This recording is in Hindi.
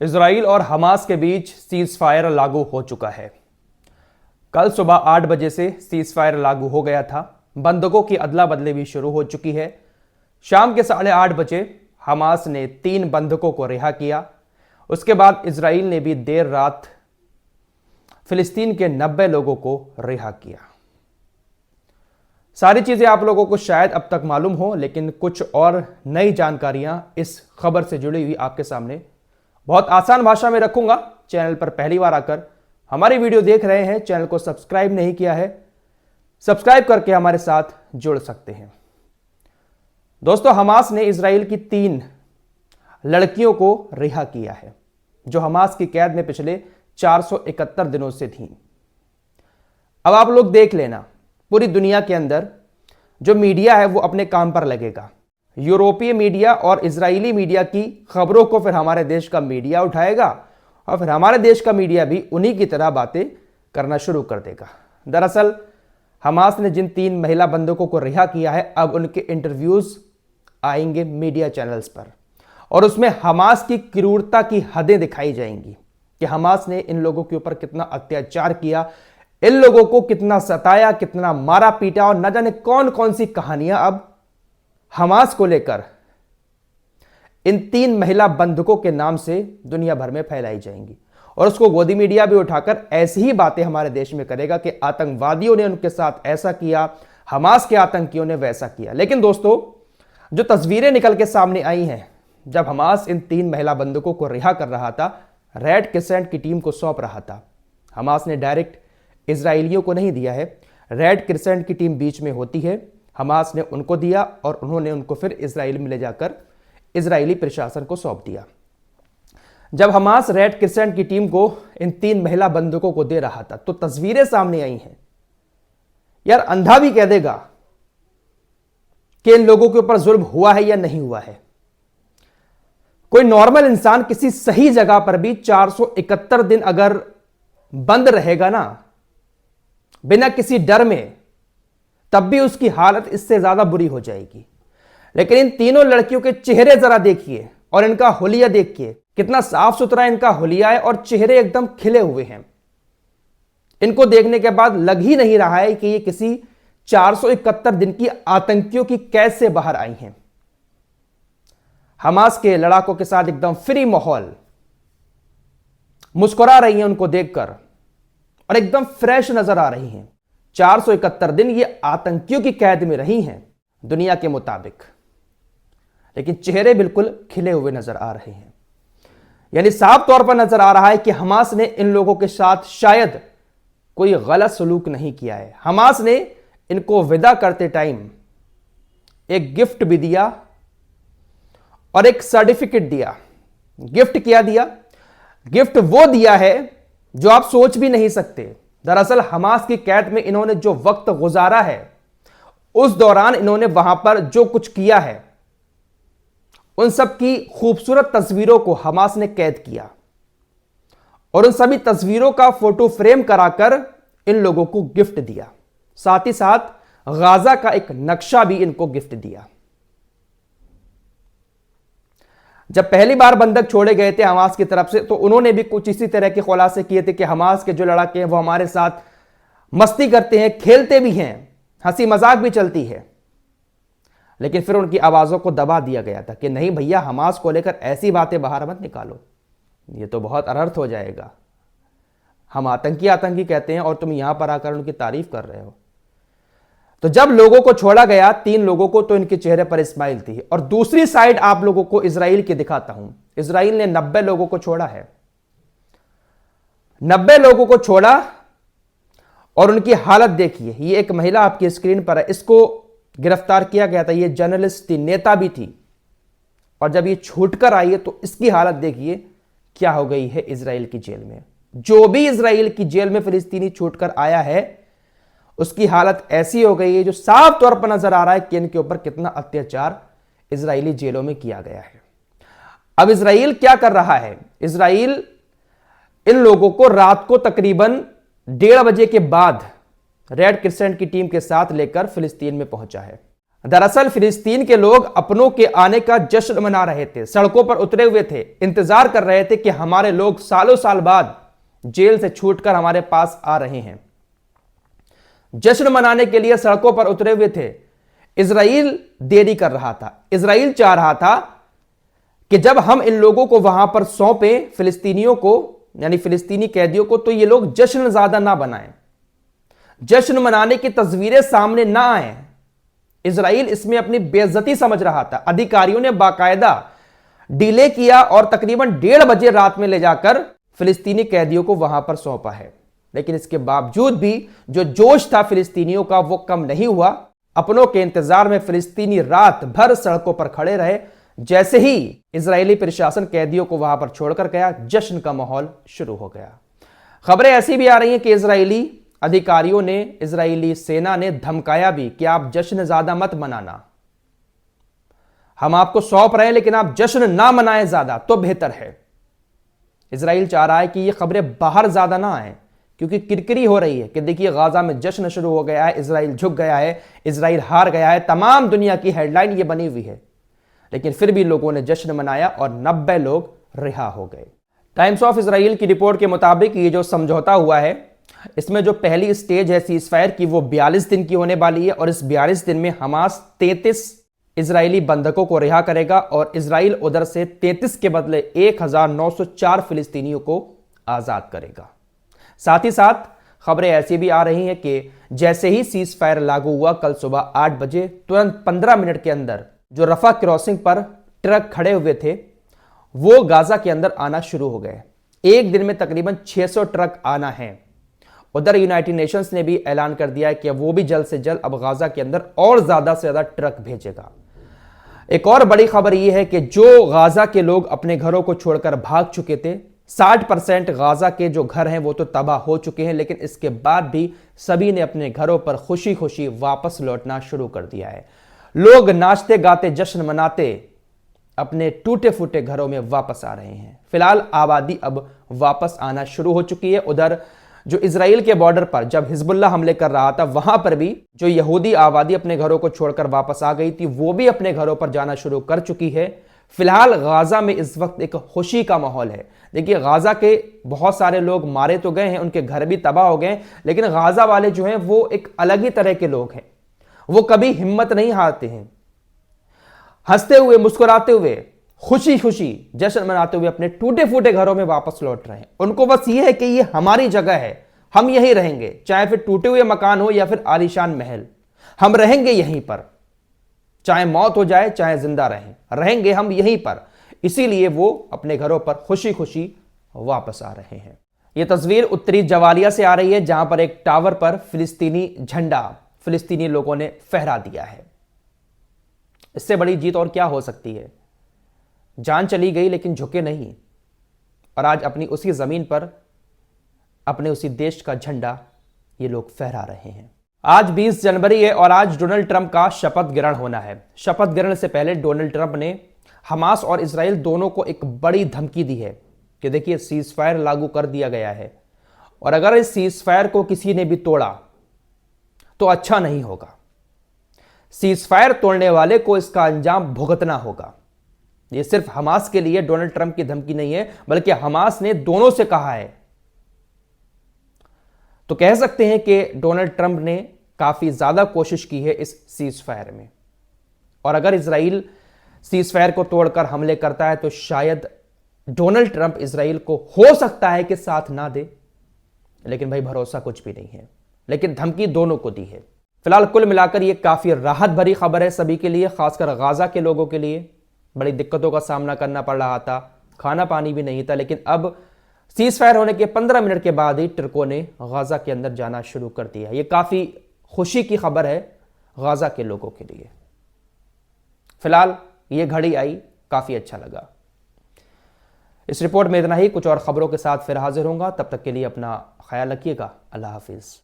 इजराइल और हमास के बीच सीज फायर लागू हो चुका है। कल सुबह 8 बजे से सीज फायर लागू हो गया था। बंधकों की अदला बदली भी शुरू हो चुकी है। शाम के 8:30 बजे हमास ने 3 बंधकों को रिहा किया। उसके बाद इजराइल ने भी देर रात फिलिस्तीन के 90 लोगों को रिहा किया। सारी चीजें आप लोगों को शायद अब तक मालूम हो, लेकिन कुछ और नई जानकारियां इस खबर से जुड़ी हुई आपके सामने बहुत आसान भाषा में रखूंगा। चैनल पर पहली बार आकर हमारी वीडियो देख रहे हैं, चैनल को सब्सक्राइब नहीं किया है, सब्सक्राइब करके हमारे साथ जुड़ सकते हैं। दोस्तों, हमास ने इजराइल की 3 लड़कियों को रिहा किया है, जो हमास की कैद में पिछले 471 दिनों से थीं। अब आप लोग देख लेना, पूरी दुनिया के अंदर जो मीडिया है वो अपने काम पर लगेगा। यूरोपीय मीडिया और इजरायली मीडिया की खबरों को फिर हमारे देश का मीडिया उठाएगा और फिर हमारे देश का मीडिया भी उन्हीं की तरह बातें करना शुरू कर देगा। दरअसल हमास ने जिन 3 महिला बंधकों को रिहा किया है, अब उनके इंटरव्यूज आएंगे मीडिया चैनल्स पर और उसमें हमास की क्रूरता की हदें दिखाई जाएंगी कि हमास ने इन लोगों के ऊपर कितना अत्याचार किया, इन लोगों को कितना सताया, कितना मारा पीटा, और न जाने कौन कौन सी कहानियां अब हमास को लेकर इन 3 महिला बंधकों के नाम से दुनिया भर में फैलाई जाएंगी। और उसको गोदी मीडिया भी उठाकर ऐसी ही बातें हमारे देश में करेगा कि आतंकवादियों ने उनके साथ ऐसा किया, हमास के आतंकियों ने वैसा किया। लेकिन दोस्तों, जो तस्वीरें निकल के सामने आई हैं, जब हमास इन 3 महिला बंधकों को रिहा कर रहा था, रेड क्रिसेंट की टीम को सौंप रहा था, हमास ने डायरेक्ट इजरायलियों को नहीं दिया है, रेड क्रिसेंट की टीम बीच में होती है, हमास ने उनको दिया और उन्होंने उनको फिर इजराइल में ले जाकर इजरायली प्रशासन को सौंप दिया। जब हमास रेड क्रिसेंट की टीम को इन 3 महिला बंधकों को दे रहा था तो तस्वीरें सामने आई हैं। यार, अंधा भी कह देगा कि इन लोगों के ऊपर जुल्म हुआ है या नहीं हुआ है। कोई नॉर्मल इंसान किसी सही जगह पर भी 471 दिन अगर बंद रहेगा ना, बिना किसी डर में, तब भी उसकी हालत इससे ज्यादा बुरी हो जाएगी। लेकिन इन तीनों लड़कियों के चेहरे जरा देखिए और इनका हुलिया देखिए, कितना साफ सुथरा इनका हुलिया है और चेहरे एकदम खिले हुए हैं। इनको देखने के बाद लग ही नहीं रहा है कि ये किसी 471 दिन की आतंकियों की कैद से बाहर आई हैं। हमास के लड़ाकों के साथ एकदम फ्री माहौल, मुस्कुरा रही हैं उनको देखकर और एकदम फ्रेश नजर आ रही हैं। 471 दिन ये आतंकियों की कैद में रही हैं दुनिया के मुताबिक, लेकिन चेहरे बिल्कुल खिले हुए नजर आ रहे हैं। यानी साफ तौर पर नजर आ रहा है कि हमास ने इन लोगों के साथ शायद कोई गलत सलूक नहीं किया है। हमास ने इनको विदा करते टाइम एक गिफ्ट भी दिया और एक सर्टिफिकेट दिया। गिफ्ट क्या दिया? गिफ्ट वो दिया है जो आप सोच भी नहीं सकते। दरअसल हमास की कैद में इन्होंने जो वक्त गुजारा है, उस दौरान इन्होंने वहां पर जो कुछ किया है, उन सब की खूबसूरत तस्वीरों को हमास ने कैद किया और उन सभी तस्वीरों का फोटो फ्रेम कराकर इन लोगों को गिफ्ट दिया। साथ ही साथ गाजा का एक नक्शा भी इनको गिफ्ट दिया। जब पहली बार बंधक छोड़े गए थे हमास की तरफ से, तो उन्होंने भी कुछ इसी तरह के खुलासे किए थे कि हमास के जो लड़ाके हैं वो हमारे साथ मस्ती करते हैं, खेलते भी हैं, हंसी मजाक भी चलती है। लेकिन फिर उनकी आवाजों को दबा दिया गया था कि नहीं भैया, हमास को लेकर ऐसी बातें बाहर मत निकालो, ये तो बहुत अनर्थ हो जाएगा। हम आतंकी आतंकी कहते हैं और तुम यहां पर आकर उनकी तारीफ कर रहे हो। तो जब लोगों को छोड़ा गया, 3 लोगों को, तो इनके चेहरे पर स्माइल थी। और दूसरी साइड आप लोगों को इजराइल की दिखाता हूं। इजराइल ने 90 लोगों को छोड़ा है। 90 लोगों को छोड़ा और उनकी हालत देखिए। ये एक महिला आपकी स्क्रीन पर है, इसको गिरफ्तार किया गया था। ये जर्नलिस्ट थी, नेता भी थी, और जब ये छूटकर आई है तो इसकी हालत देखिए क्या हो गई है इजराइल की जेल में। जो भी इजराइल की जेल में फिलिस्तीनी छूटकर आया है, उसकी हालत ऐसी हो गई है जो साफ तौर पर नजर आ रहा है कि इनके ऊपर कितना अत्याचार इजरायली जेलों में किया गया है। अब इजराइल क्या कर रहा है? इजराइल इन लोगों को रात को तकरीबन 1:30 बजे के बाद रेड क्रिसेंट की टीम के साथ लेकर फिलिस्तीन में पहुंचा है। दरअसल फिलिस्तीन के लोग अपनों के आने का जश्न मना रहे थे, सड़कों पर उतरे हुए थे, इंतजार कर रहे थे कि हमारे लोग सालों साल बाद जेल से छूटकर हमारे पास आ रहे हैं। जश्न मनाने के लिए सड़कों पर उतरे हुए थे। इजराइल देरी कर रहा था। इजराइल चाह रहा था कि जब हम इन लोगों को वहां पर सौंपे, फिलिस्तीनियों को, यानी फिलिस्तीनी कैदियों को, तो ये लोग जश्न ज्यादा ना बनाएं, जश्न मनाने की तस्वीरें सामने ना आए। इजराइल इसमें अपनी बेइज्जती समझ रहा था। अधिकारियों ने बाकायदा डिले किया और तकरीबन 1:30 बजे रात में ले जाकर फिलिस्तीनी कैदियों को वहां पर सौंपा है। लेकिन इसके बावजूद भी जो जोश था फिलिस्तीनियों का वो कम नहीं हुआ। अपनों के इंतजार में फिलिस्तीनी रात भर सड़कों पर खड़े रहे। जैसे ही इजरायली प्रशासन कैदियों को वहां पर छोड़कर गया, जश्न का माहौल शुरू हो गया। खबरें ऐसी भी आ रही हैं कि इजरायली अधिकारियों ने, इजरायली सेना ने धमकाया भी कि आप जश्न ज्यादा मत मनाना, हम आपको सौंप रहे हैं लेकिन आप जश्न ना मनाएं ज्यादा तो बेहतर है। इजराइल चाह रहा है कि ये खबरें बाहर ज्यादा ना आए, क्योंकि किरकिरी हो रही है कि देखिए गाजा में जश्न शुरू हो गया है, इजराइल झुक गया है, इजराइल हार गया है, तमाम दुनिया की हेडलाइन ये बनी हुई है। लेकिन फिर भी लोगों ने जश्न मनाया और 90 लोग रिहा हो गए। टाइम्स ऑफ इजराइल की रिपोर्ट के मुताबिक ये जो समझौता हुआ है, इसमें जो पहली स्टेज है सीजफायर की वो 42 दिन की होने वाली है और इस 42 दिन में हमास 33 इजरायली बंधकों को रिहा करेगा और इजराइल उधर से 33 के बदले 1904 फिलिस्तीनियों को आजाद करेगा। साथ ही साथ खबरें ऐसी भी आ रही हैं कि जैसे ही सीज फायर लागू हुआ, कल सुबह 8 बजे तुरंत 15 मिनट के अंदर जो रफा क्रॉसिंग पर ट्रक खड़े हुए थे वो गाजा के अंदर आना शुरू हो गए। एक दिन में तकरीबन 600 ट्रक आना है। उधर यूनाइटेड नेशंस ने भी ऐलान कर दिया है कि वो भी जल्द से जल्द अब गाजा के अंदर और ज्यादा से ज्यादा ट्रक भेजेगा। एक और बड़ी खबर यह है कि जो गाजा के लोग अपने घरों को छोड़कर भाग चुके थे, 60% गाजा के जो घर हैं वो तो तबाह हो चुके हैं, लेकिन इसके बाद भी सभी ने अपने घरों पर खुशी खुशी वापस लौटना शुरू कर दिया है। लोग नाचते गाते जश्न मनाते अपने टूटे फूटे घरों में वापस आ रहे हैं। फिलहाल आबादी अब वापस आना शुरू हो चुकी है। उधर जो इजराइल के बॉर्डर पर जब हिजबुल्लाह हमले कर रहा था, वहां पर भी जो यहूदी आबादी अपने घरों को छोड़कर वापस आ गई थी, वो भी अपने घरों पर जाना शुरू कर चुकी है। फिलहाल गाजा में इस वक्त एक खुशी का माहौल है। देखिए, गाजा के बहुत सारे लोग मारे तो गए हैं, उनके घर भी तबाह हो गए, लेकिन गाजा वाले जो हैं वो एक अलग ही तरह के लोग हैं। वो कभी हिम्मत नहीं हारते हैं। हंसते हुए, मुस्कुराते हुए, खुशी खुशी जश्न मनाते हुए अपने टूटे फूटे घरों में वापस लौट रहे हैं। उनको बस ये है कि ये हमारी जगह है, हम यहीं रहेंगे, चाहे फिर टूटे हुए मकान हो या फिर आलीशान महल, हम रहेंगे यहीं पर, चाहे मौत हो जाए चाहे जिंदा रहेंगे हम यहीं पर। इसीलिए वो अपने घरों पर खुशी खुशी वापस आ रहे हैं। यह तस्वीर उत्तरी जवालिया से आ रही है, जहां पर एक टावर पर फिलिस्तीनी झंडा फिलिस्तीनी लोगों ने फहरा दिया है। इससे बड़ी जीत और क्या हो सकती है। जान चली गई लेकिन झुके नहीं, और आज अपनी उसी जमीन पर अपने उसी देश का झंडा ये लोग फहरा रहे हैं। आज 20 जनवरी है और आज डोनाल्ड ट्रंप का शपथ ग्रहण होना है। शपथ ग्रहण से पहले डोनाल्ड ट्रंप ने हमास और इजराइल दोनों को एक बड़ी धमकी दी है कि देखिए, सीज फायर लागू कर दिया गया है और अगर इस सीज फायर को किसी ने भी तोड़ा तो अच्छा नहीं होगा। सीज फायर तोड़ने वाले को इसका अंजाम भुगतना होगा। यह सिर्फ हमास के लिए डोनाल्ड ट्रंप की धमकी नहीं है, बल्कि हमास ने दोनों से कहा है। तो कह सकते हैं कि डोनाल्ड ट्रंप ने काफी ज्यादा कोशिश की है इस सीज फायर में, और अगर इजराइल सीज फायर को तोड़कर हमले करता है तो शायद डोनाल्ड ट्रंप इजराइल को हो सकता है कि साथ ना दे, लेकिन भाई भरोसा कुछ भी नहीं है। लेकिन धमकी दोनों को दी है। फिलहाल कुल मिलाकर यह काफी राहत भरी खबर है सभी के लिए, खासकर गाजा के लोगों के लिए। बड़ी दिक्कतों का सामना करना पड़ रहा था, खाना पानी भी नहीं था, लेकिन अब सीज फायर होने के 15 मिनट के बाद ही ट्रकों ने गाजा के अंदर जाना शुरू कर दिया। यह काफी खुशी की खबर है गाजा के लोगों के लिए। फिलहाल यह घड़ी आई, काफी अच्छा लगा। इस रिपोर्ट में इतना ही। कुछ और खबरों के साथ फिर हाजिर होऊंगा, तब तक के लिए अपना ख्याल रखिएगा। अल्लाह हाफिज।